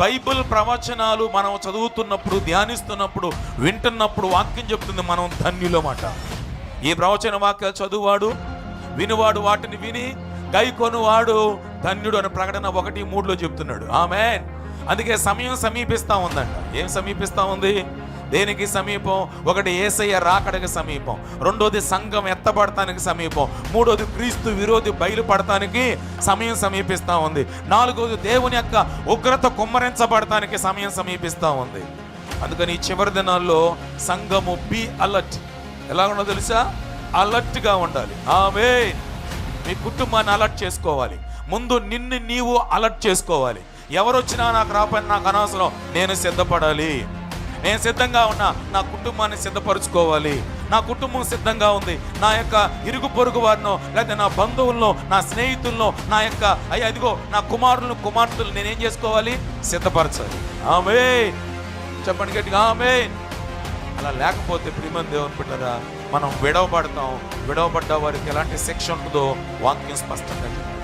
Bible ప్రవచనాలు మనం చదువుతున్నప్పుడు, ధ్యానిస్తున్నప్పుడు, వింటున్నప్పుడు వాక్యం చెప్తుంది మనం ధన్యులమాట. ఈ ప్రవచన వాక్యాలు చదువువాడు, వినువాడు, వాటిని విని గైకొనువాడు ధన్యుడు అని ప్రకటన 1:3 చెప్తున్నాడు. ఆమేన్. అందుకే సమయం సమీపిస్తూ ఉందంట. ఏం సమీపిస్తూ ఉంది? దేనికి సమీపం? ఒకటి యేసయ్య రాకడకి సమీపం, రెండోది సంఘం ఎత్తబడటానికి సమీపం, మూడోది క్రీస్తు విరోధి బయలుపడటానికి సమయం సమీపిస్తూ ఉంది, నాలుగోది దేవుని యొక్క ఉగ్రత కుమ్మరించబడటానికి సమయం సమీపిస్తూ ఉంది. అందుకని ఈ చివరి దినాల్లో సంఘము బీ అలర్ట్. ఎలా ఉండో తెలుసా? అలర్ట్గా ఉండాలి. ఆమేన్. మీ కుటుంబాన్ని అలర్ట్ చేసుకోవాలి. ముందు నిన్ను నీవు అలర్ట్ చేసుకోవాలి. ఎవరొచ్చినా నాకు రాపని నాకు అనవసరం, నేను సిద్ధపడాలి. నేను సిద్ధంగా ఉన్నా, నా కుటుంబాన్ని సిద్ధపరచుకోవాలి. నా కుటుంబం సిద్ధంగా ఉంది. నా యొక్క ఇరుగు పొరుగు వారినో, లేకపోతే నా బంధువులను, నా స్నేహితులను, నా యొక్క అదిగో నా కుమారులను, కుమార్తెలు నేనేం చేసుకోవాలి? సిద్ధపరచాలి. ఆమేన్. చెప్పండి గట్టిగా ఆమేన్. అలా లేకపోతే ప్రియమైన దేవుని బిడ్డలారా, మనం విడవబడతాం. విడవబడ్డ వారికి ఎలాంటి శిక్ష ఉంటుందో వాక్యం స్పష్టంగా చెప్తుంది.